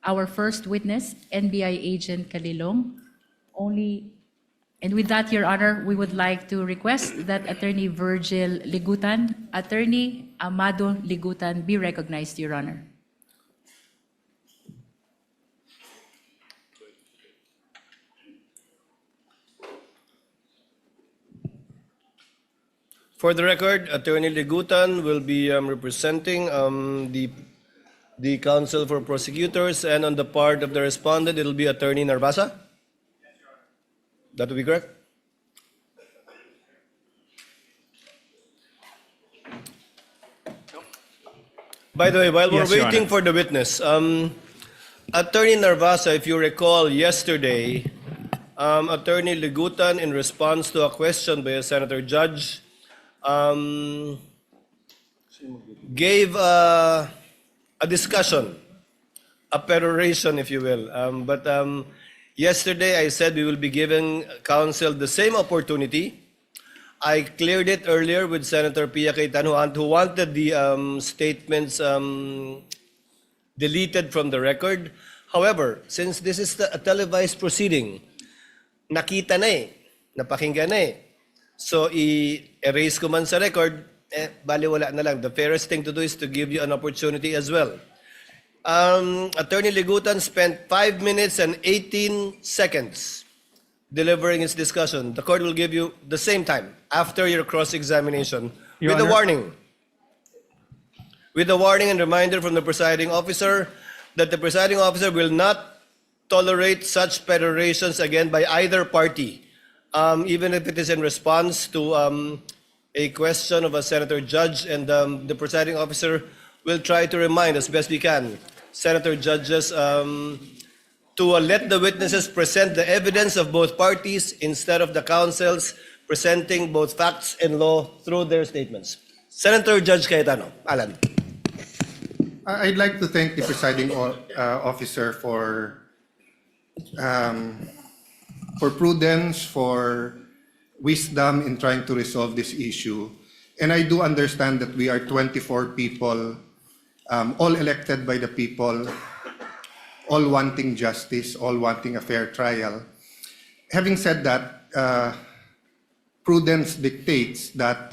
our first witness, NBI Agent Kalilong. And with that, Your Honor, we would like to request that Attorney Virgil Ligutan, Attorney Amado Ligutan be recognized, Your Honor. For the record, Attorney Ligutan will be representing the Council for Prosecutors, and on the part of the respondent, it will be Attorney Narvasa. That will be correct? By the way, while we're Yes, Your waiting Honor. for the witness, Attorney Narvasa, if you recall yesterday, Attorney Ligutan, in response to a question by a senator judge, gave a discussion, a peroration, if you will. But yesterday I said we will be giving counsel the same opportunity. I cleared it earlier with Senator Pia Cayetano, who wanted the statements deleted from the record. However, since this is a televised proceeding, nakita na eh, napakinggan na eh. So, i-erase ko man sa record, baliwala na lang. The fairest thing to do is to give you an opportunity as well. Attorney Ligutan spent 5 minutes and 18 seconds delivering his discussion. The court will give you the same time after your cross-examination with a warning. With a warning and reminder from the presiding officer that the presiding officer will not tolerate such perorations again by either party. Even if it is in response to a question of a senator judge, and the presiding officer will try to remind as best we can senator judges to let the witnesses present the evidence of both parties instead of the counsels presenting both facts and law through their statements. Senator Judge Cayetano, Alan. I'd like to thank the presiding officer for prudence, for wisdom in trying to resolve this issue. And I do understand that we are 24 people, all elected by the people, all wanting justice, all wanting a fair trial. Having said that, prudence dictates that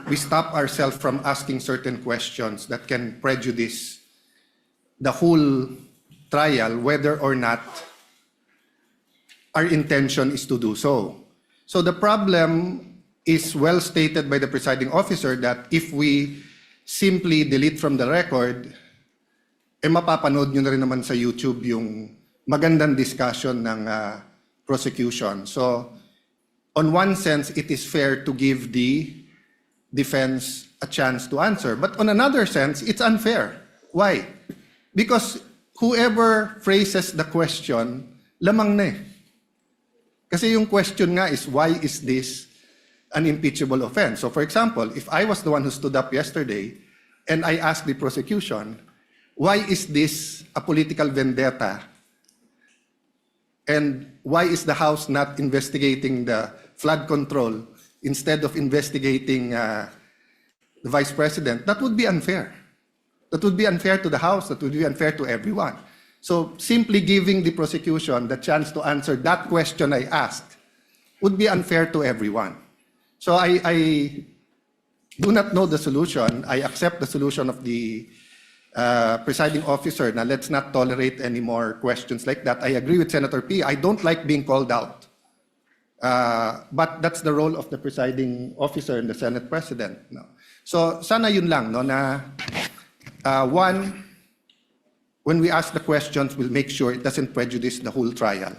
we stop ourselves from asking certain questions that can prejudice the whole trial, whether or not our intention is to do so. So the problem is well stated by the presiding officer that if we simply delete from the record, mapapanood nyo na rin naman sa YouTube yung magandang discussion ng prosecution. So on one sense, it is fair to give the defense a chance to answer. But on another sense, it's unfair. Why? Because whoever phrases the question, lamang na eh. Kasi yung question nga is, why is this an impeachable offense? So for example, if I was the one who stood up yesterday and I asked the prosecution, why is this a political vendetta? And why is the House not investigating the flood control instead of investigating the Vice President? That would be unfair. That would be unfair to the House. That would be unfair to everyone. So simply giving the prosecution the chance to answer that question I asked would be unfair to everyone. So I do not know the solution. I accept the solution of the presiding officer. Now let's not tolerate any more questions like that. I agree with Senator P. I don't like being called out. But that's the role of the presiding officer and the Senate President. No. So sana yun lang, no, na one, when we ask the questions, we'll make sure it doesn't prejudice the whole trial.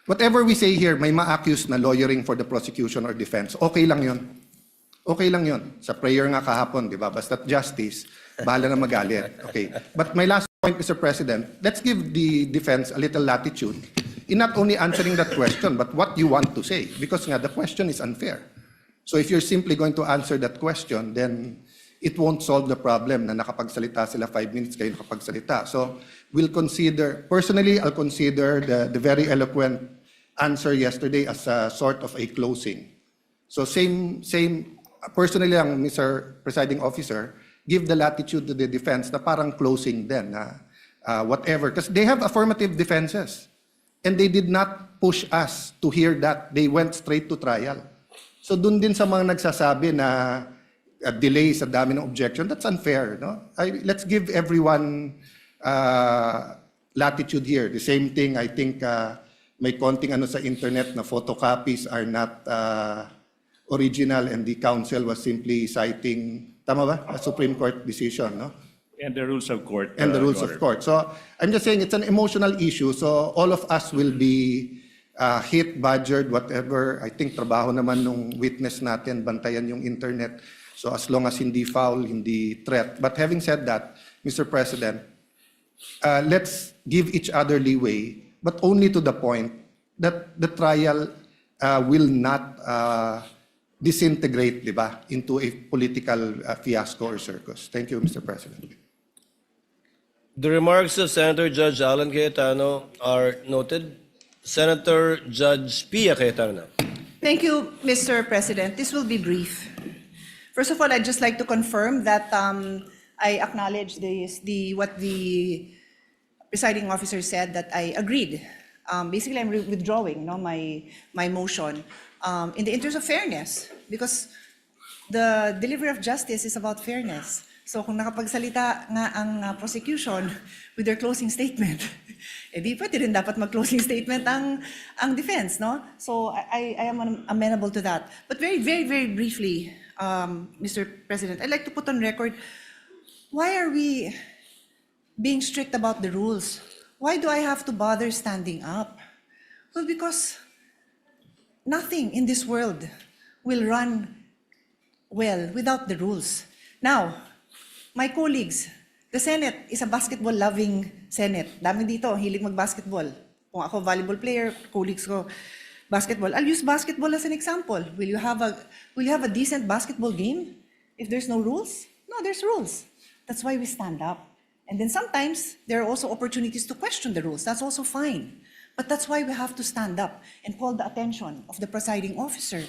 Whatever we say here, may ma-accuse na lawyering for the prosecution or defense. Okay lang yun. Okay lang yun. Sa prayer nga kahapon, di ba? Basta't justice, bahala na magalit. Okay. But my last point, Mr. President, let's give the defense a little latitude in not only answering that question, but what you want to say. Because nga, the question is unfair. So if you're simply going to answer that question, then it won't solve the problem na nakapagsalita sila 5 minutes, kayo nakapagsalita. So we'll consider, personally, I'll consider the very eloquent answer yesterday as a sort of a closing. So same, personally lang, Mr. Presiding Officer, give the latitude to the defense na parang closing din. whatever, because they have affirmative defenses. And they did not push us to hear that. They went straight to trial. So dun din sa mga nagsasabi na delay sa dami ng objection, that's unfair. No? Let's give everyone latitude here. The same thing, I think, may konting ano sa internet na photocopies are not original and the counsel was simply citing, tama ba? A Supreme Court decision, no? And the rules of court. And the rules Your of Honor. court. So I'm just saying it's an emotional issue. So all of us will be hit, badgered, whatever. I think trabaho naman nung witness natin, bantayan yung internet. So as long as hindi foul, hindi threat. But having said that, Mr. President, let's give each other leeway, but only to the point that the trial will not disintegrate, di ba, into a political fiasco or circus. Thank you, Mr. President. The remarks of Senator Judge Alan Cayetano are noted. Senator Judge Pia Cayetano. Thank you, Mr. President. This will be brief. First of all, I'd just like to confirm that I acknowledge what the presiding officer said, that I agreed. Basically, I'm withdrawing my motion in the interest of fairness, because the delivery of justice is about fairness. So kung nakapagsalita nga ang prosecution with their closing statement, di pwede rin dapat mag-closing statement ang defense, no? So I am amenable to that. But very, very, very briefly, Mr. President, I'd like to put on record, why are we being strict about the rules? Why do I have to bother standing up? Well, because nothing in this world will run well without the rules. Now, my colleagues, the Senate is a basketball-loving Senate. Dami dito, hilig mag-basketball. Kung ako volleyball player, colleagues ko basketball. I'll use basketball as an example. Will you have a decent basketball game if there's no rules? No, there's rules. That's why we stand up. And then sometimes there are also opportunities to question the rules. That's also fine. But that's why we have to stand up and call the attention of the presiding officer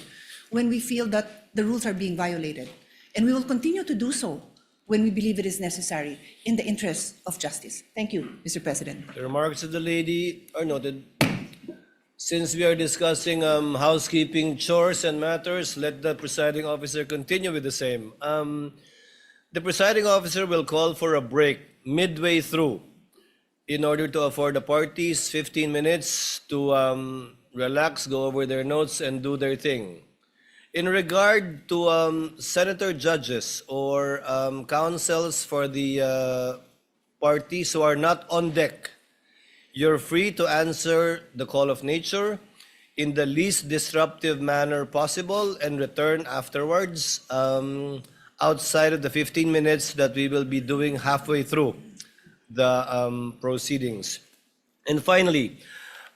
when we feel that the rules are being violated. And we will continue to do so when we believe it is necessary in the interest of justice. Thank you, Mr. President. The remarks of the lady are noted. Since we are discussing housekeeping chores and matters, let the presiding officer continue with the same. The presiding officer will call for a break midway through in order to afford the parties 15 minutes to relax, go over their notes, and do their thing. In regard to senator judges or counsels for the parties who are not on deck, you're free to answer the call of nature in the least disruptive manner possible and return afterwards outside of the 15 minutes that we will be doing halfway through the proceedings. And finally,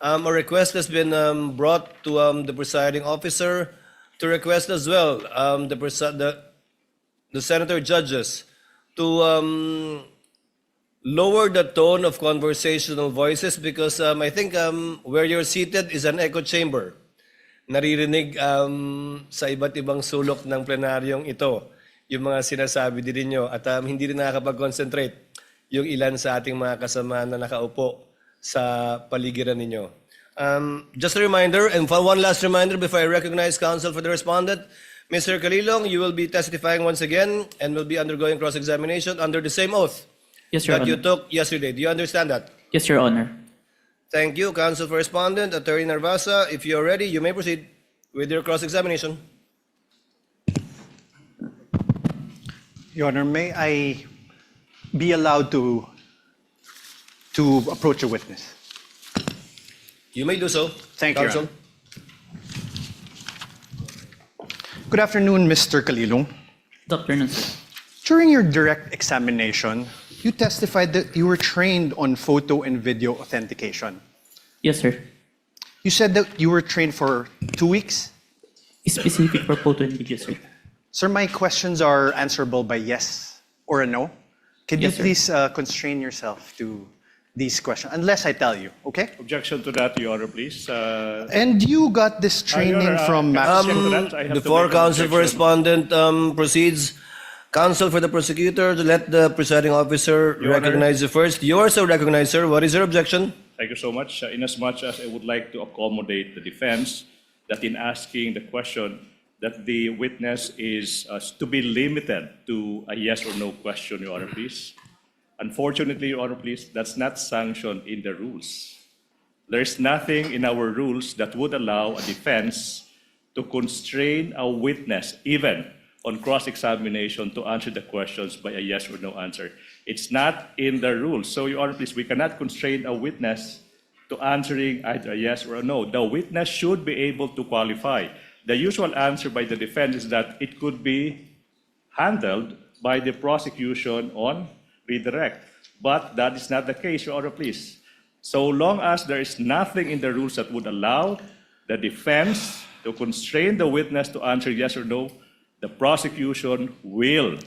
a request has been brought to the presiding officer to request as well the senator judges to lower the tone of conversational voices, because I think where you're seated is an echo chamber. Naririnig sa iba't ibang sulok ng plenaryong ito yung mga sinasabi din ninyo, at hindi rin nakakapag-concentrate yung ilan sa ating mga kasama na nakaupo sa paligiran ninyo. Just a reminder, and one last reminder before I recognize counsel for the respondent, Mr. Calilong, you will be testifying once again and will be undergoing cross-examination under the same oath Yes, Your that you Honor. took yesterday. Do you understand that? Yes, Your Honor. Thank you, counsel for respondent, Attorney Narvasa. If you're ready, you may proceed with your cross-examination. Your Honor, may I be allowed to approach a witness? You may do so. Thank you, Your counsel. Honor. Good afternoon, Mr. Calilong. Dr. Nuncio. During your direct examination, you testified that you were trained on photo and video authentication. Yes, sir. You said that you were trained for 2 weeks? Specific for photo and video, sir. Sir, my questions are answerable by yes or a no. Can you Yes, sir. please constrain yourself to these questions, unless I tell you, okay? Objection to that, Your Honor, please. And you got this training Your Honor, from can I Max. object to that? I have to Before make an counsel for objection. respondent proceeds, Counsel for the prosecutor, to let the presiding officer Your Honor. recognize you first. You are so recognized, sir. What is your objection? Thank you so much. Inasmuch as I would like to accommodate the defense that in asking the question that the witness is to be limited to a yes or no question, Your Honor, please. Unfortunately, Your Honor, please, that's not sanctioned in the rules. There's nothing in our rules that would allow a defense to constrain a witness, even on cross-examination, to answer the questions by a yes or no answer. It's not in the rules. So, Your Honor, please, we cannot constrain a witness to answering either a yes or a no. The witness should be able to qualify. The usual answer by the defense is that it could be handled by the prosecution on redirect. But that is not the case, Your Honor, please. So long as there is nothing in the rules that would allow the defense to constrain the witness to answer yes or no, the prosecution will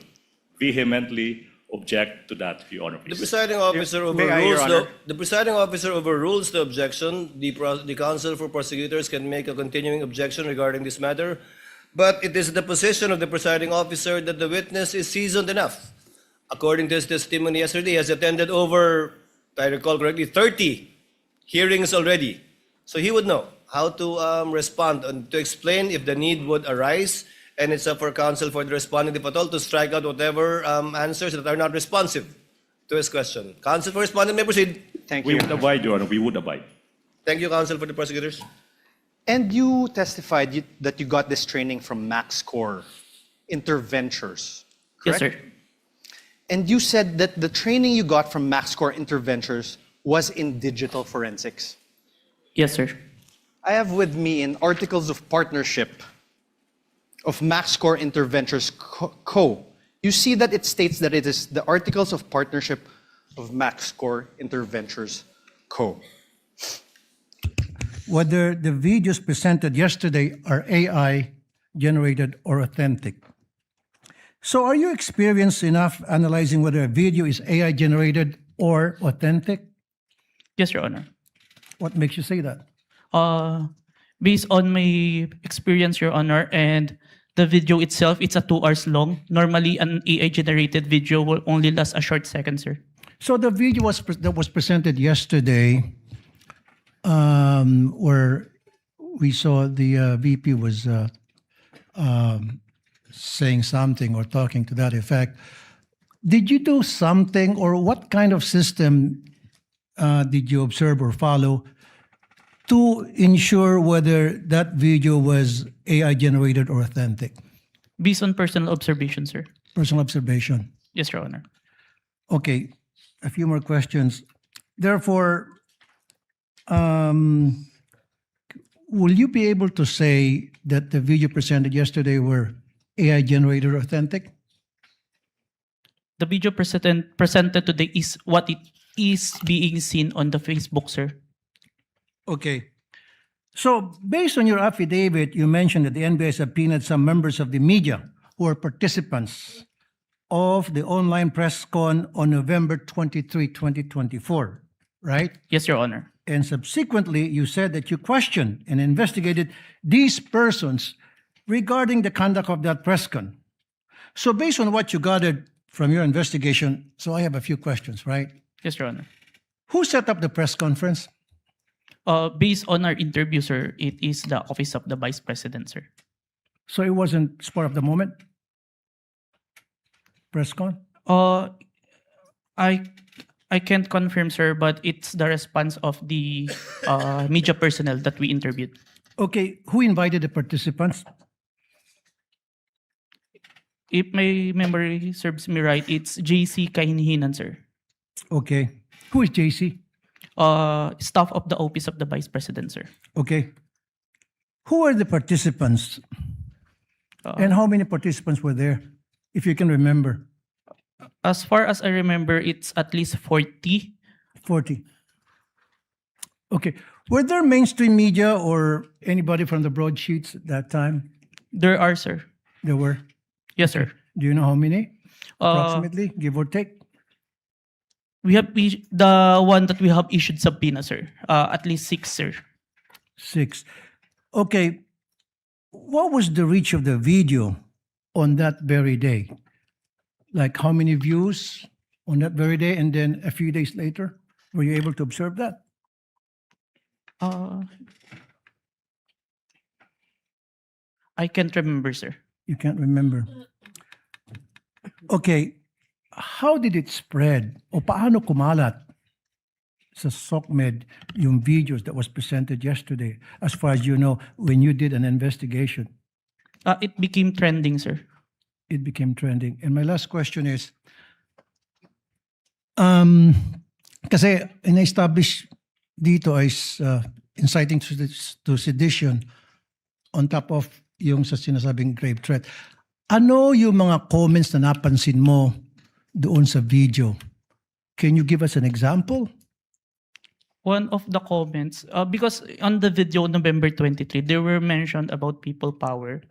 vehemently object to that, Your Honor, The please. presiding officer May I, Your overrules Honor? the presiding officer overrules the objection. The counsel for prosecutors can make a continuing objection regarding this matter, but it is the position of the presiding officer that the witness is seasoned enough. According to his testimony yesterday, he has attended over, if I recall correctly, 30 hearings already. So he would know how to respond and to explain if the need would arise. And it's up for counsel for the respondent, if at all, to strike out whatever answers that are not responsive to his question. Counsel for respondent may proceed. Thank We you. would abide, Your Honor, we would abide. Thank you, counsel for the prosecutors. And you testified that you got this training from MaxCore Interventures, Yes, correct? sir. And you said that the training you got from MaxCore Interventures was in digital forensics. Yes, sir. I have with me in Articles of Partnership of MaxCore Interventures Co. You see that it states that it is the Articles of Partnership of MaxCore Interventures Co. Whether the videos presented yesterday are AI generated or authentic. So are you experienced enough analyzing whether a video is AI generated or authentic? Yes, Your Honor. What makes you say that? Based on my experience, Your Honor, and the video itself, it's a 2 hours long. Normally, an AI-generated video will only last a short second, sir. So the video that was presented yesterday, where we saw the VP was saying something or talking to that effect. Did you do something, or what kind of system did you observe or follow to ensure whether that video was AI generated or authentic? Based on personal observation, sir. Personal observation. Yes, Your Honor. Okay, a few more questions. Therefore, will you be able to say that the video presented yesterday were AI generated or authentic? The video presented today is what it is being seen on the Facebook, sir. Okay. So based on your affidavit, you mentioned that the NBI subpoenaed some members of the media who are participants of the online press con on November 23, 2024, right? Yes, Your Honor. And subsequently, you said that you questioned and investigated these persons regarding the conduct of that press con. So based on what you gathered from your investigation, so I have a few questions, right? Yes, Your Honor. Who set up the press conference? Based on our interview, sir, it is the Office of the Vice President, sir. So it wasn't spur of the moment? Press con? I can't confirm, sir, but it's the response of the media personnel that we interviewed. Okay, who invited the participants? If my memory serves me right, it's JC Kahinhinan, sir. Okay. Who is JC? Staff of the Office of the Vice President, sir. Okay. Who are the participants? And how many participants were there, if you can remember? As far as I remember, it's at least 40. 40. Okay. Were there mainstream media or anybody from the broadsheets at that time? There are, sir. There were. Yes, sir. Do you know how many? Approximately, give or take? We have the one that we have issued subpoena, sir. At least 6, sir. 6. Okay. What was the reach of the video on that very day? Like how many views on that very day, and then a few days later? Were you able to observe that? I can't remember, sir. You can't remember. Okay, how did it spread? O paano kumalat sa SOCMED yung videos that was presented yesterday, as far as you know, when you did an investigation? It became trending, sir. It became trending. And my last question is, kasi in-establish dito is inciting to sedition on top of yung sa sinasabing grave threat. Ano yung mga comments na napansin mo doon sa video? Can you give us an example? One of the comments, because on the video November 23, there were mentioned about people power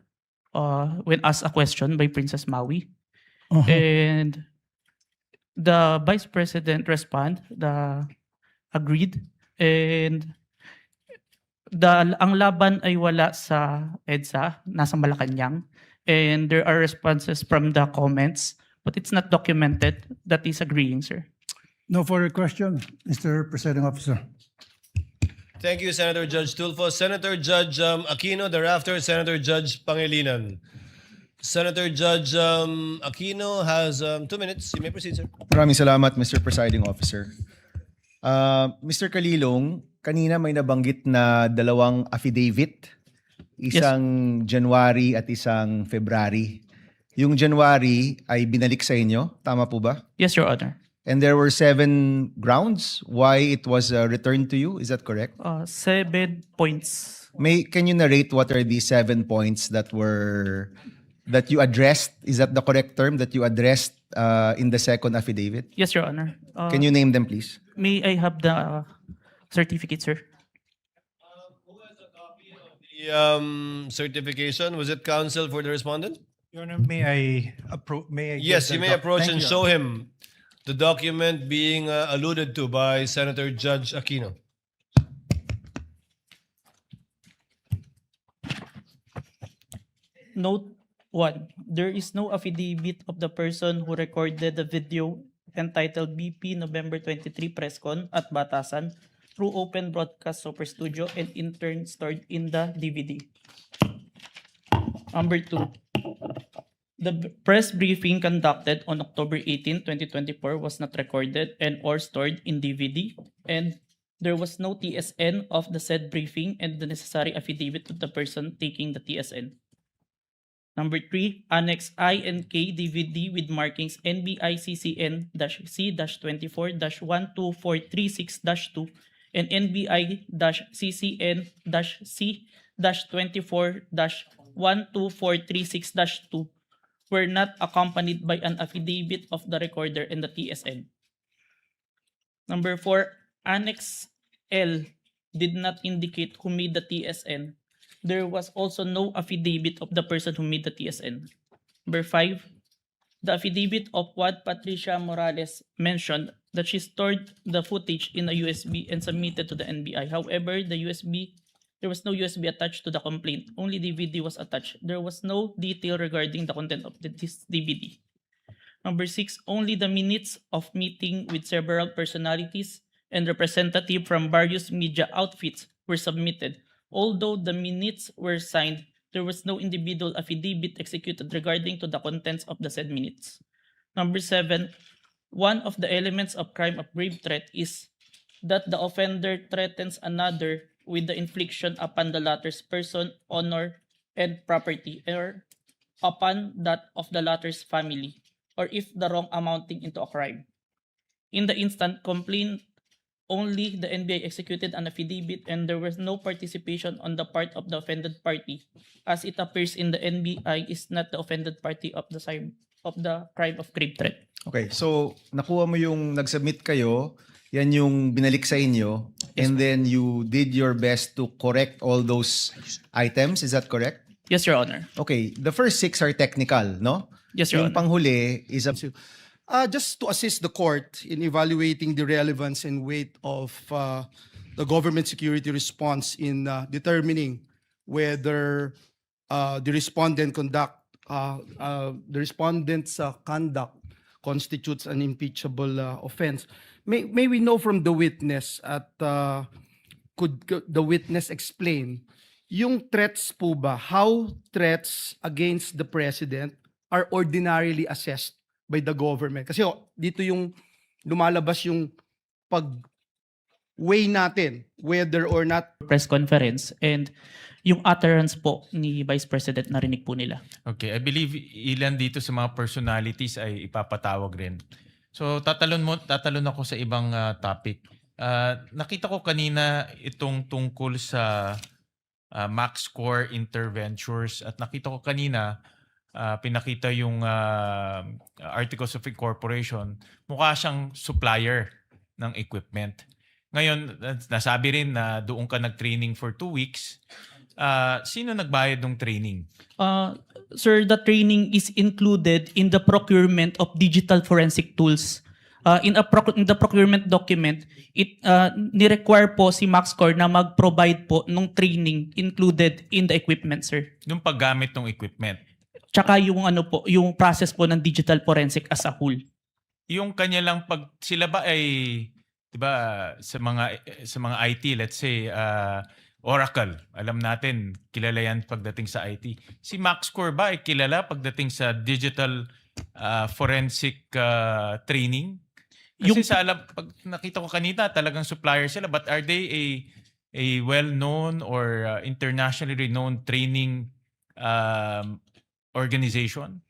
when asked a question by Princess Maui. Uh-huh. And the Vice President agreed, and ang laban ay wala sa EDSA, nasa Malacanang, and there are responses from the comments, but it's not documented that is agreeing, sir. No further question, Mr. Presiding Officer. Thank you, Senator Judge Tulfo. Senator Judge Aquino, thereafter Senator Judge Pangilinan. Senator Judge Aquino has 2 minutes. You may proceed, sir. Maraming salamat, Mr. Presiding Officer. Mr. Kalilong, kanina may nabanggit na 2 affidavit, isang January at isang February. Yung January ay binalik sa inyo, tama po ba? Yes, Your Honor. And there were 7 grounds why it was returned to you, is that correct? 7 points. Can you narrate what are the 7 points that you addressed? Is that the correct term that you addressed in the second affidavit? Yes, Your Honor. Can you name them, please? May I have the certificate, sir? The certification, was it counsel for the respondent? Your Honor, may I approach? Yes, you may approach and show him the document being alluded to by Senator Judge Aquino. Note 1. There is no affidavit of the person who recorded the video entitled BP November 23 Presscon at Batasan through Open Broadcast Super Studio and in turn stored in the DVD. Number 2. The press briefing conducted on October 18, 2024 was not recorded and or stored in DVD, and there was no TSN of the said briefing and the necessary affidavit of the person taking the TSN. Number 3, Annex I and K DVD with markings NBI-CCN-C-24-12436-2 and NBI-CCN-C-24-12436-2 were not accompanied by an affidavit of the recorder and the TSN. Number 4, Annex L did not indicate who made the TSN. There was also no affidavit of the person who made the TSN. Number 5, the affidavit of what Patricia Morales mentioned that she stored the footage in a USB and submitted to the NBI. However, there was no USB attached to the complaint. Only DVD was attached. There was no detail regarding the content of this DVD. Number 6, only the minutes of meeting with several personalities and representatives from various media outfits were submitted. Although the minutes were signed, there was no individual affidavit executed regarding to the contents of the said minutes. Number 7, one of the elements of crime of grave threat is that the offender threatens another with the infliction upon the latter's person, honor, and property, or upon that of the latter's family, or if the wrong amounting into a crime. In the instant complaint, only the NBI executed an affidavit and there was no participation on the part of the offended party, as it appears in the NBI is not the offended party of the crime of grave threat. Okay, so nakuha mo yung nag-submit kayo, yan yung binalik sa inyo, and then you did your best to correct all those items, is that correct? Yes, Your Honor. Okay, the first 6 are technical, no? Yes, Your Yung Honor. panghuli is a... Just to assist the court in evaluating the relevance and weight of the government security response in determining whether the respondent's conduct constitutes an impeachable offense. May we know from the witness could the witness explain yung threats po ba, how threats against the president are ordinarily assessed by the government? Kasi dito yung lumalabas yung pag-weigh natin whether or not Press conference and yung utterance po ni Vice President narinig po nila. Okay, I believe ilan dito sa mga personalities ay ipapatawag rin. So tatalon ako sa ibang topic. Nakita ko kanina itong tungkol sa MaxCore Interventures at nakita ko kanina pinakita yung Articles of Incorporation. Mukha siyang supplier ng equipment. Ngayon, nasabi rin na doon ka nag-training for 2 weeks. Sino nagbayad ng training? Sir, the training is included in the procurement of digital forensic tools. In the procurement document, it ni-require po si MaxCore na mag-provide po ng training included in the equipment, sir. Yung paggamit ng equipment. Tsaka yung yung process po ng digital forensic as a whole. Yung kanya lang pag sila ba ay 'di ba sa mga IT, let's say Oracle, alam natin kilala yan pagdating sa IT. Si MaxCore ba ay kilala pagdating sa digital forensic training? Kasi pag nakita ko kanina talagang supplier sila, but are they a well-known or internationally renowned training organization?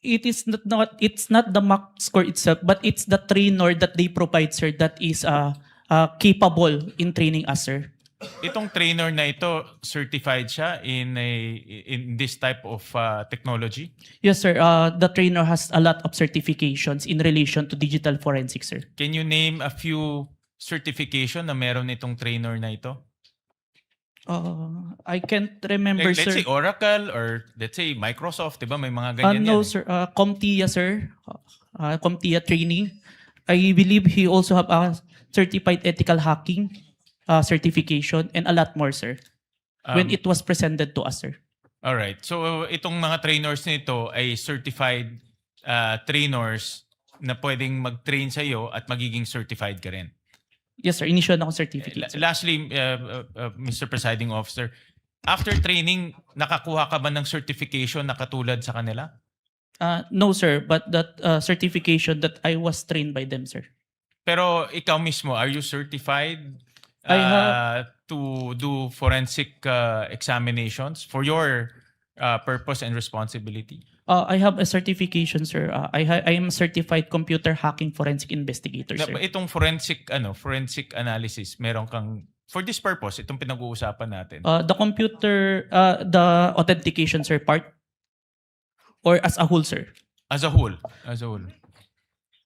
It's not the MaxCore itself, but it's the trainer that they provide, sir, that is capable in training us, sir. Itong trainer na ito, certified siya in this type of technology? Yes, sir. The trainer has a lot of certifications in relation to digital forensics, sir. Can you name a few certification na meron itong trainer na ito? I can't remember, Like, let's sir. say Oracle or let's say Microsoft, di ba? May mga ganyan No, yan. sir. CompTIA, sir. CompTIA training. I believe he also have a certified ethical hacking certification and a lot more, sir. When it was presented to us, sir. All right. So itong mga trainers nito ay certified trainers na pwedeng mag-train sa iyo at magiging certified ka rin. Yes, sir. Initial na akong certificate, sir. Lastly, Mr. Presiding Officer, after training, nakakuha ka ba ng certification na katulad sa kanila? No, sir. But that certification that I was trained by them, sir. Pero ikaw mismo, are you certified I have- to do forensic examinations for your purpose and responsibility? I have a certification, sir. I am a certified computer hacking forensic investigator, sir. Itong forensic analysis, meron kang for this purpose, itong pinag-uusapan natin. The computer, the authentication, sir, part? Or as a whole, sir? As a whole.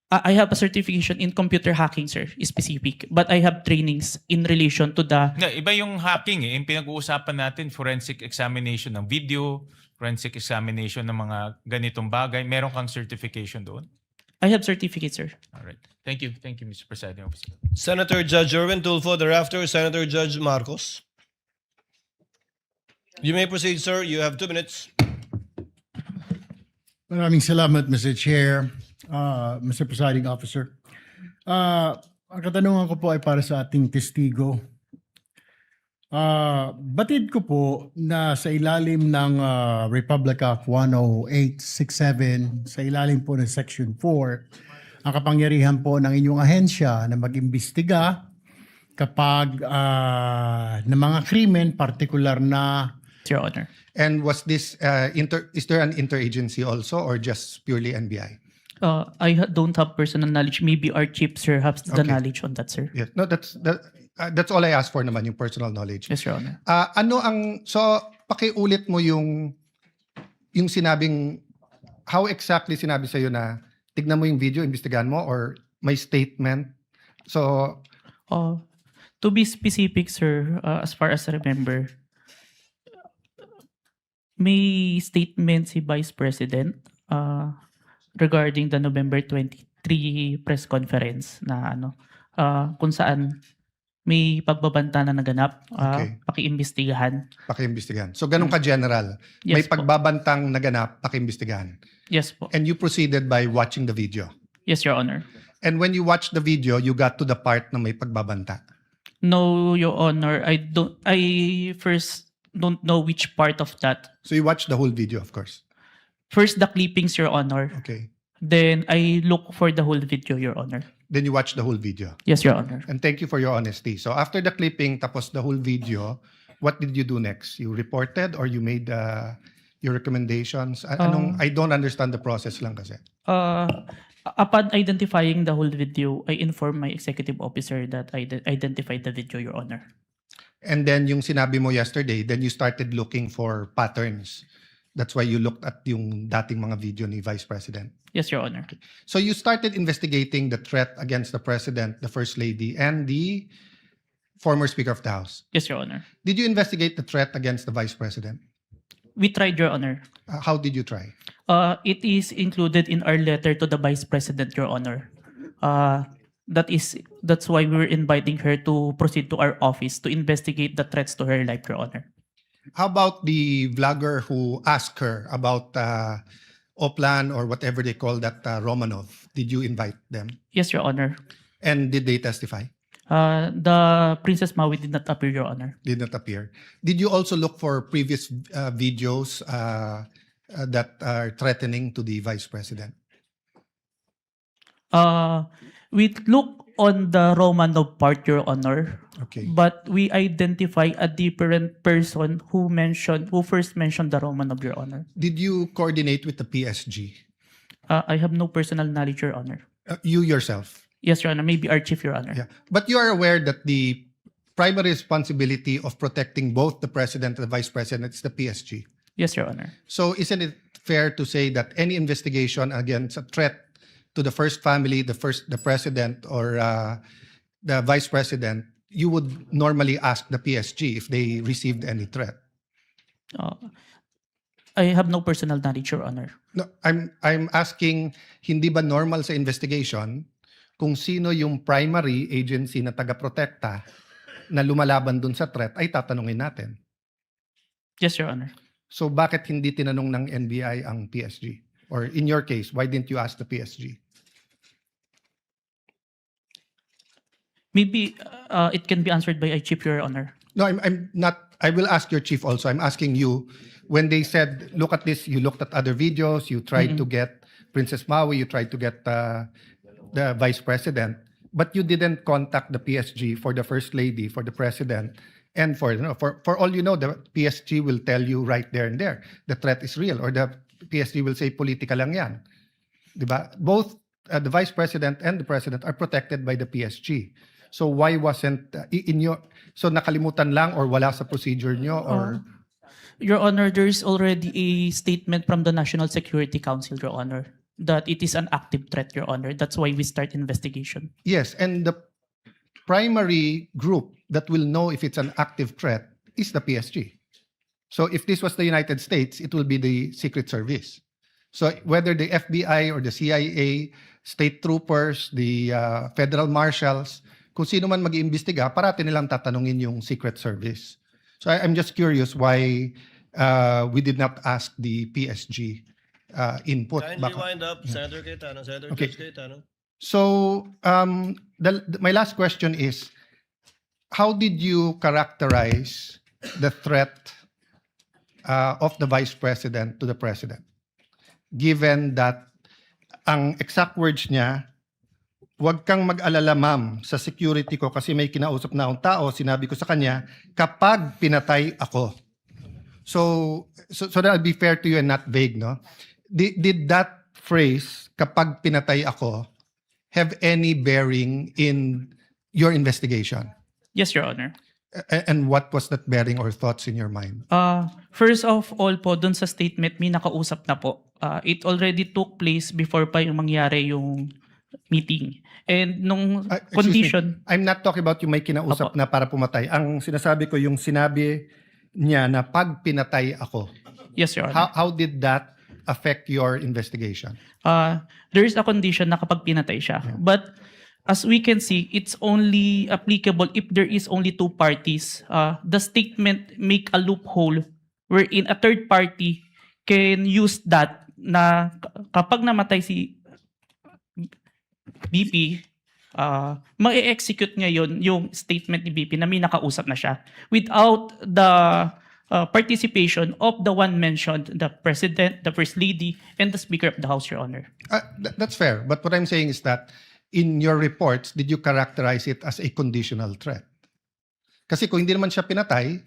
I have a certification in computer hacking, sir, specific. But I have trainings in relation to the... Iba yung hacking eh. Yung pinag-uusapan natin, forensic examination ng video, forensic examination ng mga ganitong bagay. Meron kang certification doon? I have certificate, sir. All right. Thank you, Mr. Presiding Officer. Senator Judge Erwin Tulfo, thereafter Senator Judge Marcos. You may proceed, sir. You have 2 minutes. Maraming salamat, Mr. Chair, Mr. Presiding Officer. Ang katanungan ko po ay para sa ating testigo. Batid ko po na sa ilalim ng Republic Act 10867, sa ilalim po ng Section 4, ang kapangyarihan po ng inyong ahensya na mag-imbestiga kapag ng mga krimen, partikular na Your Honor. And was this, is there an interagency also or just purely NBI? Don't have personal knowledge. Maybe our chief, sir, has the Okay. knowledge on that, sir. Yes. No, that's all I asked for naman, yung personal knowledge. Yes, Your Honor. So pakiulit mo yung sinabing, how exactly sinabi sa'yo na tignan mo yung video, imbestigahan mo, or may statement? So, To be specific, sir, as far as I remember, may statement si Vice President regarding the November 23 press conference na kung saan may pagbabanta na naganap, Okay. pakiimbestigahan. Pakiimbestigahan. So ganun ka-general. May Yes po. pagbabantang naganap, pakiimbestigahan. Yes po. And you proceeded by watching the video. Yes, Your Honor. And when you watched the video, you got to the part na may pagbabanta. No, Your Honor. I first don't know which part of that. So you watched the whole video, of course. First, the clippings, Your Honor. Okay. Then, I look for the whole video, Your Honor. Then you watched the whole video. Yes, Your Honor. And thank you for your honesty. So after the clipping, tapos the whole video, what did you do next? You reported or you made your recommendations? I don't understand the process lang kasi. Upon identifying the whole video, I informed my executive officer that I identified the video, Your Honor. And then yung sinabi mo yesterday, then you started looking for patterns. That's why you looked at yung dating mga video ni Vice President. Yes, Your Honor. So you started investigating the threat against the President, the First Lady, and the former Speaker of the House. Yes, Your Honor. Did you investigate the threat against the Vice President? We tried, Your Honor. How did you try? It is included in our letter to the Vice President, Your Honor. That's why we were inviting her to proceed to our office to investigate the threats to her life, Your Honor. How about the vlogger who asked her about Oplan or whatever they call that Romanov? Did you invite them? Yes, Your Honor. And did they testify? The Princess Maui did not appear, Your Honor. Did not appear. Did you also look for previous videos that are threatening to the Vice President? We look on the Romanov part, Your Honor. Okay. But we identify a different person who first mentioned the Romanov, Your Honor. Did you coordinate with the PSG? I have no personal knowledge, Your Honor. You yourself? Yes, Your Honor. Maybe our chief, Your Honor. Yeah. But you are aware that the primary responsibility of protecting both the President and the Vice President is the PSG. Yes, Your Honor. So isn't it fair to say that any investigation against a threat to the first family, the President or the Vice President, you would normally ask the PSG if they received any threat? I have no personal knowledge, Your Honor. No, I'm asking, hindi ba normal sa investigation kung sino yung primary agency na taga-protekta na lumalaban dun sa threat ay tatanungin natin? Yes, Your Honor. So bakit hindi tinanong ng NBI ang PSG? Or in your case, why didn't you ask the PSG? Maybe it can be answered by a chief, Your Honor. No, I'm not. I will ask your chief also. I'm asking you, when they said, look at this, you looked at other videos, you tried to get Princess Maui, you tried to get the Vice President, but you didn't contact the PSG for the First Lady, for the President, and for all you know, the PSG will tell you right there and there, the threat is real, or the PSG will say, politika lang yan. Diba? Both the Vice President and the President are protected by the PSG. So why wasn't so nakalimutan lang or wala sa procedure nyo or Your Honor, there is already a statement from the National Security Council, Your Honor, that it is an active threat, Your Honor. That's why we start investigation. yes, and the primary group that will know if it's an active threat is the PSG. So if this was the United States, it will be the Secret Service. So whether the FBI or the CIA, state troopers, the federal marshals, kung sino man mag-iimbestiga, parati nilang tatanungin yung Secret Service. So I'm just curious why we did not ask the PSG input. Kindly wind up, Senator Cayetano. Senator Okay. Judge Cayetano. So my last question is, how did you characterize the threat of the Vice President to the President? Given that ang exact words niya, huwag kang mag-alala ma'am sa security ko kasi may kinausap na akong tao, sinabi ko sa kanya, kapag pinatay ako. So that'll be fair to you and not vague, no? Did that phrase, kapag pinatay ako, have any bearing in your investigation? Yes, Your Honor. And what was that bearing or thoughts in your mind? First of all po, dun sa statement, may nakausap na po. It already took place before pa yung mangyari yung meeting. And nung Excuse me, condition, I'm not talking about yung may kinausap na para pumatay. Ang sinasabi ko yung sinabi niya na pag pinatay ako. yes, Your Honor. How did that affect your investigation? There is a condition na kapag pinatay siya. But as we can see, it's only applicable if there is only two parties. The statement make a loophole wherein a third party can use that na kapag namatay si BP, ma-execute ngayon yung statement ni BP na may nakausap na siya without the participation of the one mentioned, the President, the First Lady, and the Speaker of the House, Your Honor. That's fair. But what I'm saying is that in your reports, did you characterize it as a conditional threat? Kasi kung hindi naman siya pinatay,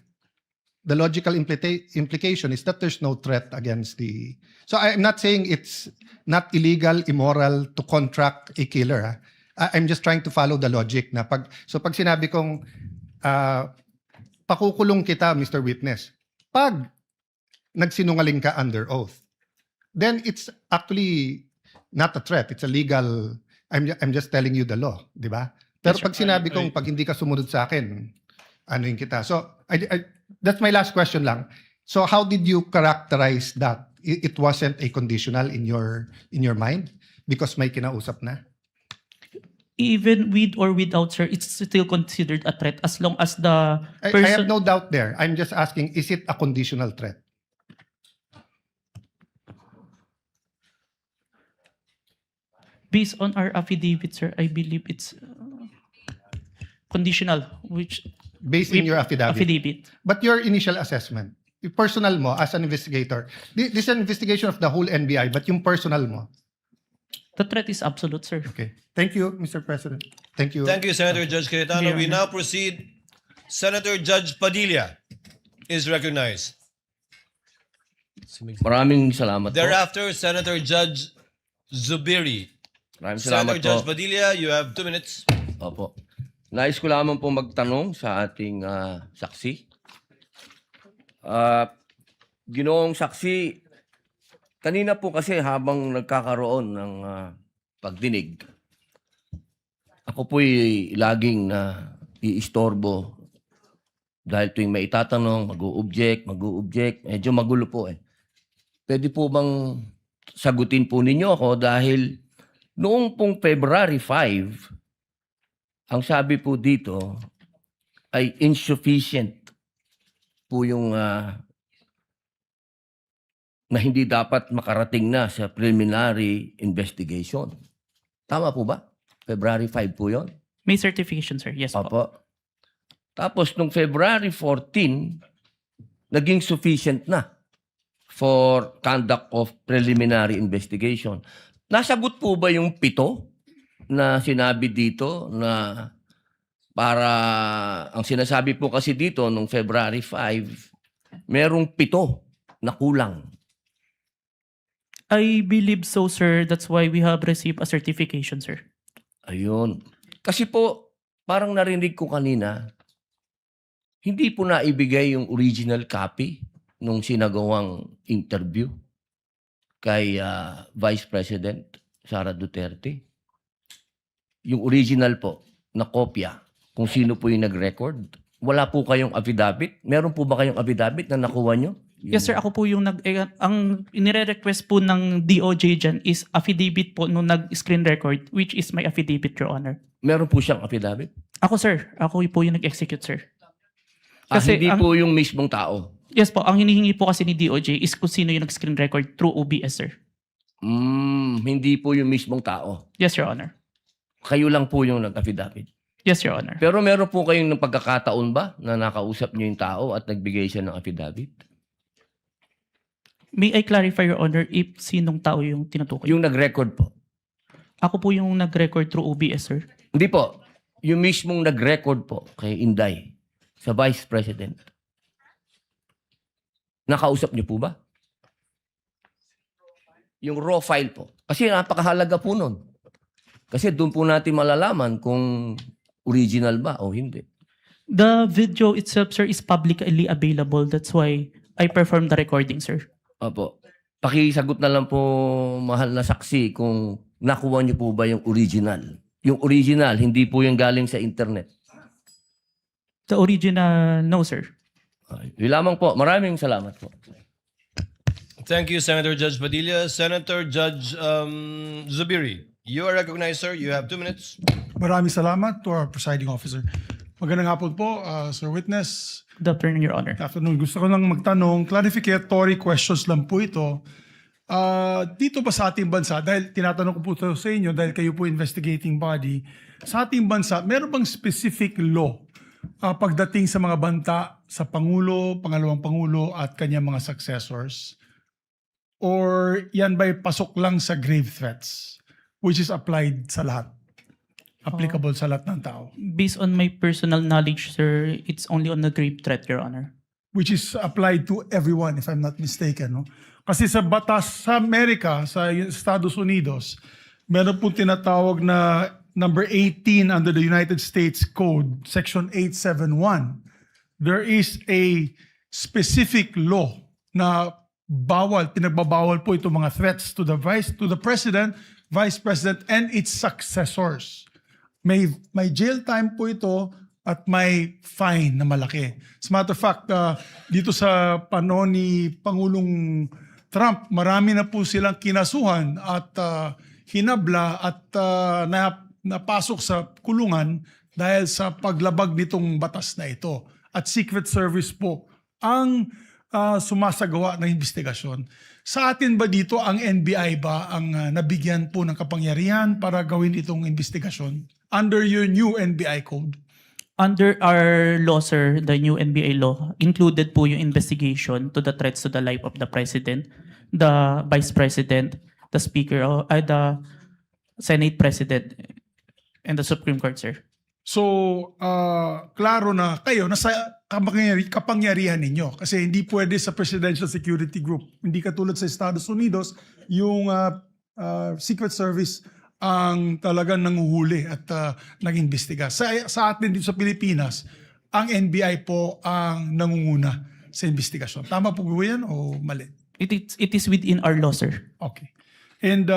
the logical implication is that there's no threat against the... So I'm not saying it's not illegal, immoral to contract a killer. I'm just trying to follow the logic na pag sinabi kong pakukulong kita, Mr. Witness, pag nagsinungaling ka under oath, then it's actually not a threat. It's a legal... I'm just telling you the law, di ba? Pero Yes, pag sinabi kong pag hindi ka sumunod sa akin, anuin kita. So that's my last question lang. So how did you characterize that? It wasn't a conditional in your mind because may kinausap na? Even with or without, sir, it's still considered a threat as long as the I person... have no doubt there. I'm just asking, is it a conditional threat? Based on our affidavit, sir, I believe it's conditional, which... Based in your affidavit. Affidavit. But your initial assessment, yung personal mo as an investigator, this is an investigation of the whole NBI, but yung personal mo. The threat is absolute, sir. Okay. Thank you, Mr. President. Thank you. Thank you, Senator Judge Cayetano. Your We Honor. now proceed. Senator Judge Padilla is recognized. Maraming salamat po. Thereafter, Senator Judge Zubiri. Maraming Senator salamat Judge po. Padilla, you have 2 minutes. Opo. Nais ko lamang po magtanong sa ating saksi. Ginoong saksi, kanina po kasi habang nagkakaroon ng pagdinig, ako po'y laging iistorbo dahil tuwing may itatanong, mag-o-object, medyo magulo po eh. Pwede po bang sagutin po ninyo ako dahil noong pong February 5, ang sabi po dito ay insufficient po yung na hindi dapat makarating na sa preliminary investigation. Tama po ba? February 5 po yon. May certification, sir. Yes po. Opo. Tapos nung February 14, naging sufficient na for conduct of preliminary investigation. Nasagot po ba yung 7 na sinabi dito na para, ang sinasabi po kasi dito nung February 5, merong 7 na kulang. I believe so, sir. That's why we have received a certification, sir. Ayun. Kasi po, parang narinig ko kanina, hindi po naibigay yung original copy nung sinagawang interview kay Vice President Sara Duterte. Yung original po na kopya, kung sino po yung nag-record. Wala po kayong affidavit? Meron po ba kayong affidavit na nakuha nyo? Yes, sir. Ako po yung ang inire-request po ng DOJ dyan is affidavit po nung nag-screen record, which is my affidavit, Your Honor. Meron po siyang affidavit? Ako, sir. Ako po yung nag-execute, sir. Hindi po yung mismong tao? Yes po. Ang hinihingi po kasi ni DOJ is kung sino yung nag-screen record through OBS, sir. Hindi po yung mismong tao? Yes, Your Honor. Kayo lang po yung nag-affidavit? Yes, Your Honor. Pero meron po kayong ng pagkakataon ba na nakausap niyo yung tao at nagbigay siya ng affidavit? May I clarify, Your Honor, if sinong tao yung tinutukoy? Yung nag-record po? Ako po yung nag-record through OBS, sir. Hindi po. Yung mismong nag-record po kay Inday sa Vice President. Nakausap niyo po ba? Yung raw file po. Kasi napakahalaga po nun. Kasi doon po natin malalaman kung original ba o hindi. The video itself, sir, is publicly available. That's why I performed the recording, sir. Opo. Pakisagot na lang po, mahal na saksi, kung nakuha niyo po ba yung original. Yung original, hindi po yung galing sa internet. The original, no, sir. Yun lamang po. Maraming salamat po. Thank you, Senator Judge Padilla. Senator Judge Zubiri, you are recognized, sir. You have 2 minutes. Maraming salamat to our presiding officer. Magandang hapon po, Sir Witness. Good afternoon, Your Honor. Good afternoon. Gusto ko lang magtanong, clarificatory questions lang po ito. Dito ba sa ating bansa, dahil tinatanong ko po ito sa inyo, dahil kayo po investigating body, sa ating bansa, meron bang specific law pagdating sa mga banta sa Pangulo, Pangalawang Pangulo at kanyang mga successors? Or yan ba'y pasok lang sa grave threats, which is applied sa lahat? Applicable sa lahat ng tao? Based on my personal knowledge, sir, it's only on the grave threat, Your Honor. Which is applied to everyone, if I'm not mistaken. No? Kasi sa batas sa Amerika, sa Estados Unidos, meron po tinatawag na number 18 under the United States Code, Section 871. There is a specific law na pinagbabawal po itong mga threats to the President, Vice President, and its successors. May jail time po ito at may fine na malaki. As a matter of fact, dito sa panahon ni Pangulong Trump, marami na po silang kinasuhan at hinabla at napasok sa kulungan dahil sa paglabag nitong batas na ito. At Secret Service po ang sumasagawa ng investigasyon. Sa atin ba dito, ang NBI ba ang nabigyan po ng kapangyarihan para gawin itong investigasyon under your new NBI code? Under our law, sir, the new NBA law, included po yung investigation to the threats to the life of the President, the Vice President, the Speaker, the Senate President, and the Supreme Court, sir. So, klaro na kayo, nasa kapangyarihan ninyo. Kasi hindi pwede sa Presidential Security Group. Hindi katulad sa Estados Unidos, yung Secret Service ang talagang nanguhuli at nag-imbestiga. Sa atin dito sa Pilipinas, ang NBI po ang nangunguna sa investigasyon. Tama po ba yan o mali? It is within our law, sir. Okay. And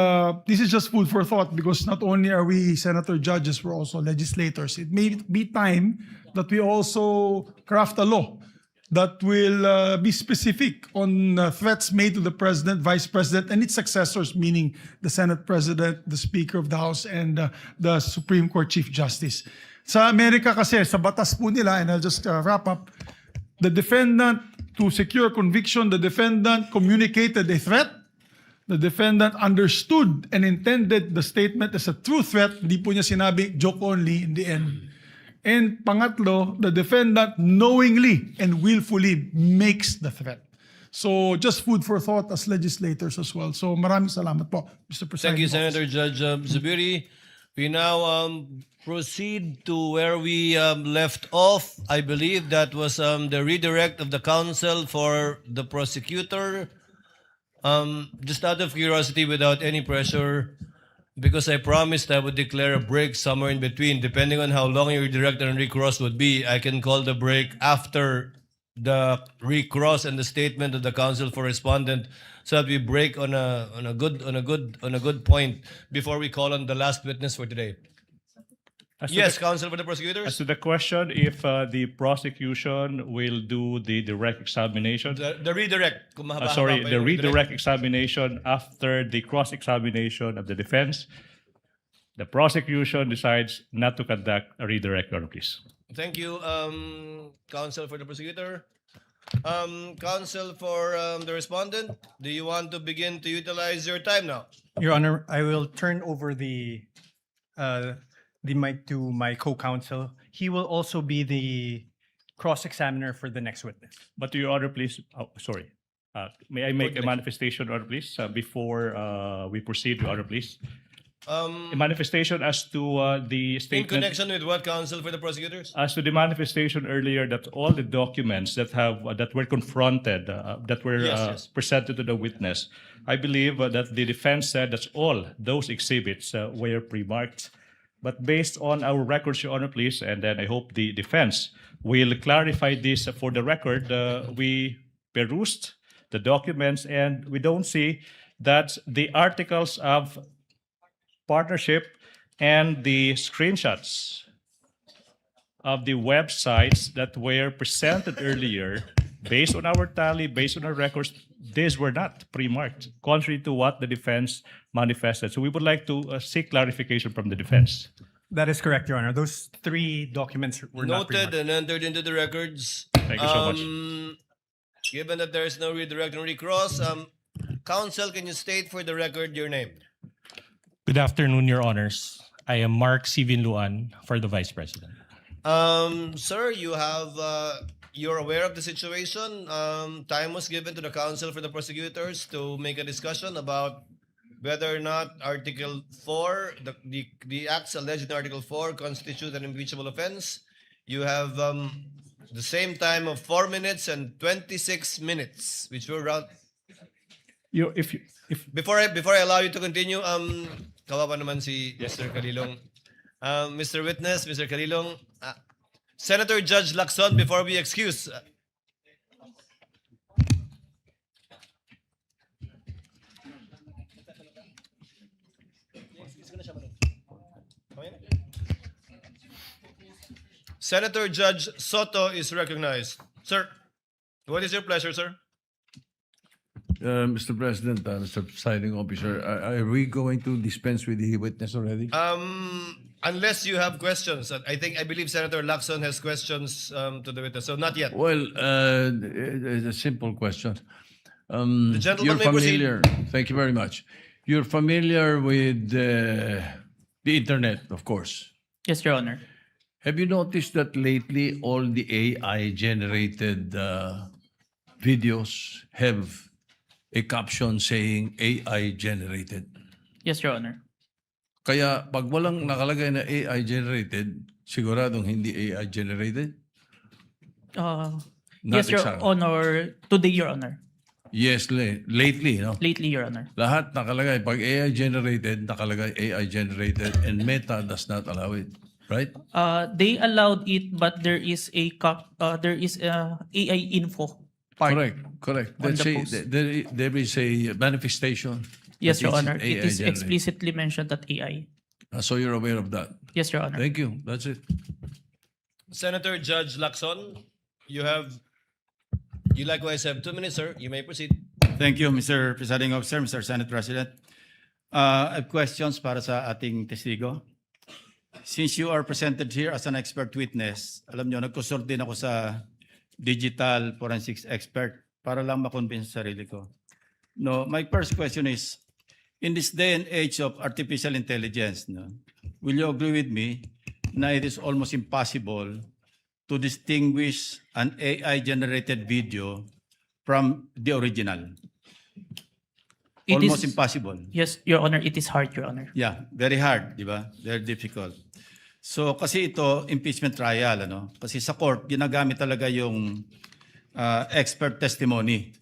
this is just food for thought because not only are we senator judges, we're also legislators. It may be time that we also craft a law that will be specific on threats made to the President, Vice President, and its successors, meaning the Senate President, the Speaker of the House, and the Supreme Court Chief Justice. Sa Amerika kasi, sa batas po nila, and I'll just wrap up, the defendant, to secure conviction, the defendant communicated a threat. The defendant understood and intended the statement as a true threat. Hindi po niya sinabi joke only in the end. And pangatlo, the defendant knowingly and willfully makes the threat. So just food for thought as legislators as well. So maraming salamat po, Mr. President. Thank you, Senator Judge Zubiri. We now proceed to where we left off. I believe that was the redirect of the counsel for the prosecutor. Just out of curiosity, without any pressure, because I promised I would declare a break somewhere in between. Depending on how long your direct and recross would be, I can call the break after the recross and the statement of the counsel for respondent, so that we break on a good point before we call on the last witness for today. Yes, counsel for the prosecutors. As to the question, if the prosecution will do the direct examination, The redirect. Kung mahaba-haba sorry, pa the yung redirect examination after the cross-examination of the defense, the prosecution decides not to conduct a redirect, Your Honor, please. Thank you, counsel for the prosecutor. Counsel for the respondent, do you want to begin to utilize your time now? Your Honor, I will turn over the mic to my co-counsel. He will also be the cross-examiner for the next witness. But Your Honor, please, sorry. May I make a manifestation, Your Honor, please, before we proceed, Your Honor, please? A manifestation as to the In statement. connection with what, counsel for the prosecutors? As to the manifestation earlier, that all the documents that were confronted, that were Yes. presented to the witness, I believe that the defense said that all those exhibits were pre-marked. But based on our records, Your Honor, please, and then I hope the defense will clarify this for the record. We perused the documents and we don't see that the articles of partnership and the screenshots of the websites that were presented earlier, based on our tally, based on our records, these were not pre-marked, contrary to what the defense manifested. So we would like to seek clarification from the defense. That is correct, Your Honor. Those 3 documents were not Noted remarked. and entered into the records. Thank you so much. Given that there is no redirect and recross, counsel, can you state for the record your name? Good afternoon, Your Honors. I am Mark Sivin Luan for the Vice President. Sir, you're aware of the situation. Time was given to the counsel for the prosecutors to make a discussion about whether or not Article 4, the acts alleged in Article 4 constitute an impeachable offense. You have the same time of 4 minutes and 26 minutes, which will round. If Before I allow you to continue, kawawa naman si Mr. Calilong. Mr. Witness, Mr. Calilong, Senator Judge Lacson, before we excuse. Senator Judge Soto is recognized. Sir, what is your pleasure, sir? Mr. President, Mr. Presiding Officer, are we going to dispense with the witness already? Unless you have questions. I believe Senator Lacson has questions to the witness. So not yet. Well, it's a simple question. The gentleman You're may proceed. familiar. Thank you very much. You're familiar with the internet, of course. Yes, Your Honor. Have you noticed that lately all the AI-generated videos have a caption saying AI-generated? Yes, Your Honor. Kaya pag walang nakalagay na AI-generated, siguradong hindi AI-generated? Not Yes, Your exactly. Honor. Today, Your Honor. Yes, lately, no? Lately, Your Honor. Lahat nakalagay. Pag AI-generated, nakalagay AI-generated and Meta does not allow it. Right? They allowed it, but there is a AI info part. Correct. On Let's the say post. there is a manifestation. Yes, that Your it's Honor. It is AI-generated. explicitly mentioned that AI. So you're aware of that. Yes, Your Honor. Thank you. That's it. Senator Judge Lacson, you likewise have 2 minutes, sir. You may proceed. Thank you, Mr. Presiding Officer, Mr. Senate President. I have questions para sa ating testigo. Since you are presented here as an expert witness, alam nyo, nagkusort din ako sa digital forensics expert para lang makonvince sa sarili ko. No, my first question is, in this day and age of artificial intelligence, no, will you agree with me na it is almost impossible to distinguish an AI-generated video from the original? It Almost is- impossible. Yes, Your Honor. It is hard, Your Honor. Yeah, very hard, di ba? Very difficult. So kasi ito, impeachment trial, ano? Kasi sa court, ginagamit talaga yung expert testimony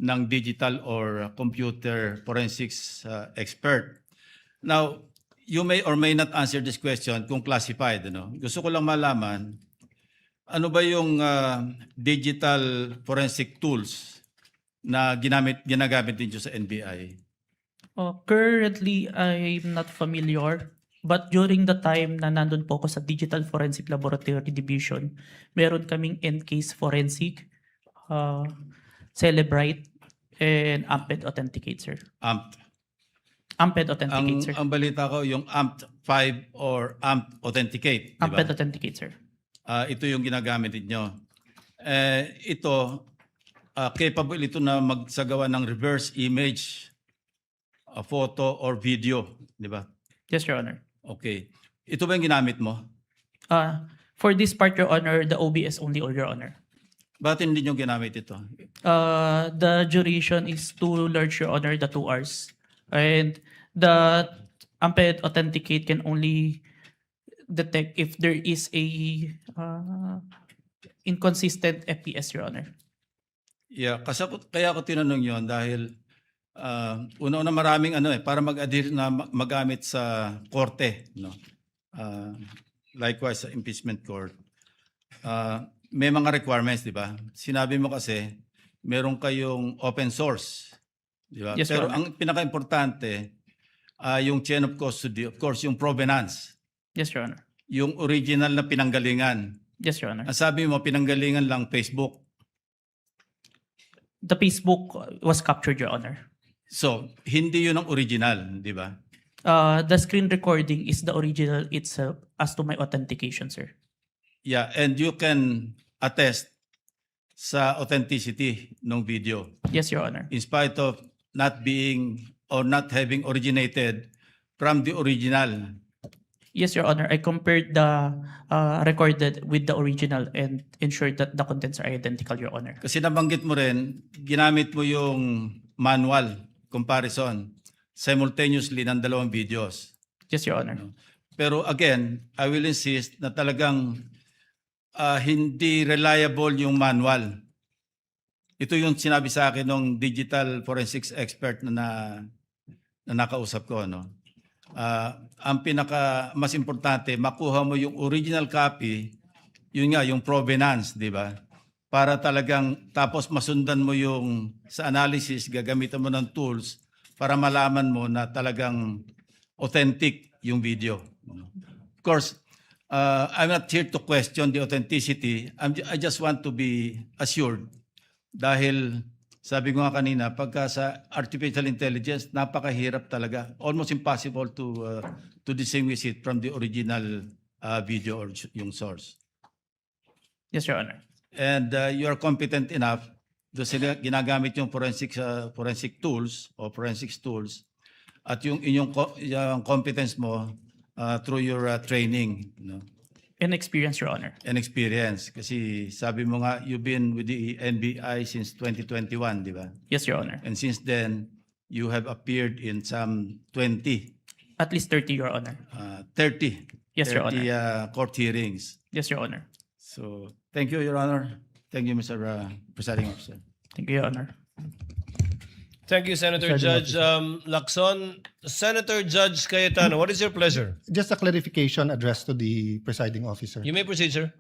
ng digital or computer forensics expert. Now, you may or may not answer this question kung classified, ano? Gusto ko lang malaman, ano ba yung digital forensic tools na ginagamit din sa NBI? Currently, I'm not familiar. But during the time na nandun po ako sa Digital Forensic Laboratory Division, meron kaming Encase Forensic, Celebrite, and Amped Authenticate, sir. Amped Authenticate, sir. Ang balita ko, yung AMP 5 or AMP Authenticate, di ba? Amped Authenticate, sir. Ito yung ginagamit ninyo. Ito, capable ito na magsagawa ng reverse image, a photo or video, di ba? Yes, Your Honor. Okay. Ito ba yung ginamit mo? For this part, Your Honor, the OBS only, Your Honor. Bakit hindi nyo ginamit ito? The duration is too large, Your Honor, the 2 hours. And the Amped Authenticate can only detect if there is a inconsistent FPS, Your Honor. Yeah, kaya ako tinanong yon dahil una-una maraming para mag-adhere na magamit sa korte, no? Likewise sa impeachment court. May mga requirements, di ba? Sinabi mo kasi meron kayong open source, di ba? Yes, Pero Your Honor. ang pinaka-importante yung chain of custody, of course, yung provenance, Yes, Your Honor. yung original na pinanggalingan. Yes, Your Honor. Ang sabi mo pinanggalingan lang Facebook. The Facebook was captured, Your Honor. So, hindi yun ang original, di ba? The screen recording is the original itself as to my authentication, sir. Yeah, and you can attest sa authenticity ng video Yes, Your Honor. in spite of not being or not having originated from the original. Yes, Your Honor. I compared the recorded with the original and ensured that the contents are identical, Your Honor. Kasi nabanggit mo rin, ginamit mo yung manual comparison simultaneously ng dalawang videos. Yes, Your Honor. Pero again, I will insist na talagang hindi reliable yung manual. Ito yung sinabi sa akin ng digital forensics expert na nakausap ko. No? Ang pinaka mas importante, makuha mo yung original copy, yun nga, yung provenance, di ba? Para talagang, tapos masundan mo yung sa analysis, gagamitan mo ng tools para malaman mo na talagang authentic yung video. Of course, I'm not here to question the authenticity. I just want to be assured. Dahil, sabi ko nga kanina, pagka sa artificial intelligence, napakahirap talaga. Almost impossible to distinguish it from the original video or yung source. Yes, Your Honor. And you are competent enough, doon ginagamit yung forensic tools o forensics tools at yung inyong yung competence mo through your training. You know? And experience, Your Honor. And experience. Kasi sabi mo nga, you've been with the NBI since 2021, di ba? Yes, Your Honor. And since then, you have appeared in some 20, At least 30, Your Honor. 30. Yes, Your 30 court hearings. Yes, Your Honor. So, thank you, Your Honor. Thank you, Mr. Presiding Officer. Thank you, Your Honor. Thank you, Senator Judge Lacson. Senator Judge Cayetano, what is your pleasure? Just a clarification addressed to the presiding officer. You may proceed, sir.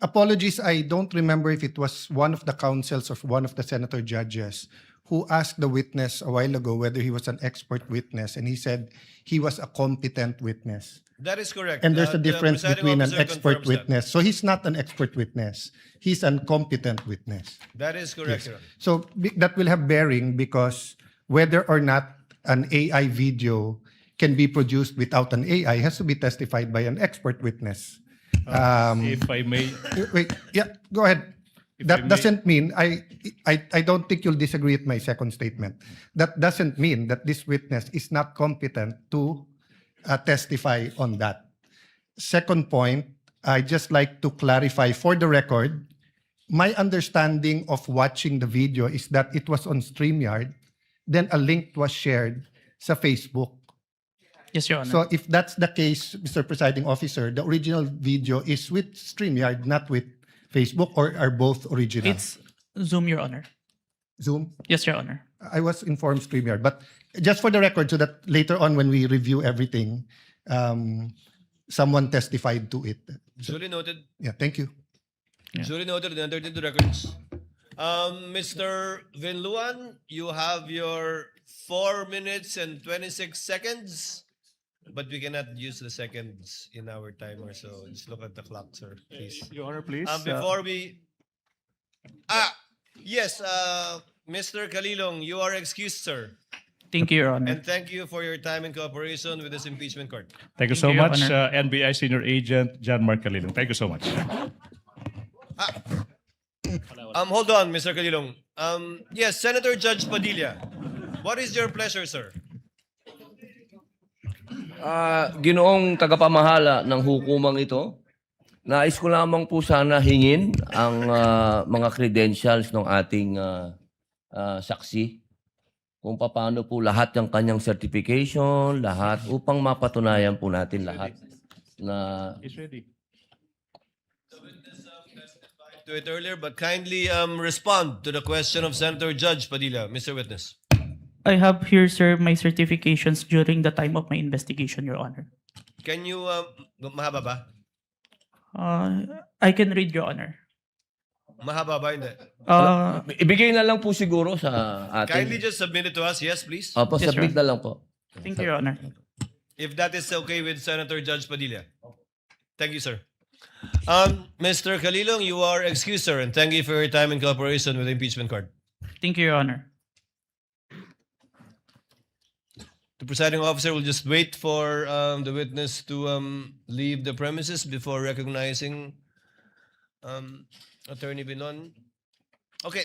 Apologies, I don't remember if it was one of the counsels or one of the senator judges who asked the witness a while ago whether he was an expert witness, and he said he was a competent witness. That is correct. And there's a The difference presiding between an officer expert confirms that. witness. So he's not an expert witness. He's an competent witness. That is correct, Your Honor. So that will have bearing because whether or not an AI video can be produced without an AI has to be testified by an expert witness. If I may, Wait, yeah, go ahead. If I That may- doesn't mean, I don't think you'll disagree with my second statement. That doesn't mean that this witness is not competent to testify on that. Second point, I just like to clarify for the record, my understanding of watching the video is that it was on StreamYard, then a link was shared sa Facebook. Yes, Your Honor. So if that's the case, Mr. Presiding Officer, the original video is with StreamYard, not with Facebook, or are both original? It's Zoom, Your Honor. Zoom? Yes, Your Honor. I was informed StreamYard, but just for the record, so that later on when we review everything, someone testified to it. Duly noted. Yeah, thank you. Duly noted and entered into records. Mr. Vinluan, you have your 4 minutes and 26 seconds, but we cannot use the seconds in our timer, so just look at the clock, sir, please. Your Honor, please. Before we... yes, Mr. Kalilong, you are excused, sir. Thank you, Your Honor. And thank you for your time and cooperation with this impeachment court. Thank you Thank so you, Your much, Honor. NBI Senior Agent John Mark Calilong. Thank you so much. Hold on, Mr. Kalilong. Yes, Senator Judge Padilla. What is your pleasure, sir? Ginoong tagapamahala ng hukumang ito, nais ko lamang po sana hingin ang mga credentials ng ating saksi kung paano po lahat ng kanyang certification, lahat, upang mapatunayan po natin lahat na He's ready. To it earlier, but kindly respond to the question of Senator Judge Padilla, Mr. Witness. I have here, sir, my certifications during the time of my investigation, Your Honor. Can you, mahaba ba? I can read, Your Honor. Mahaba ba? Hindi. ibigay na lang po siguro sa Kindly atin. just submit it to us, yes, please. Opo, Yes, submit Your na lang po. Thank you, Your Honor. If that is okay with Senator Judge Padilla. Thank you, sir. Mr. Kalilong, you are excused, sir, and thank you for your time and cooperation with the impeachment court. Thank you, Your Honor. The presiding officer will just wait for the witness to leave the premises before recognizing Attorney Binon.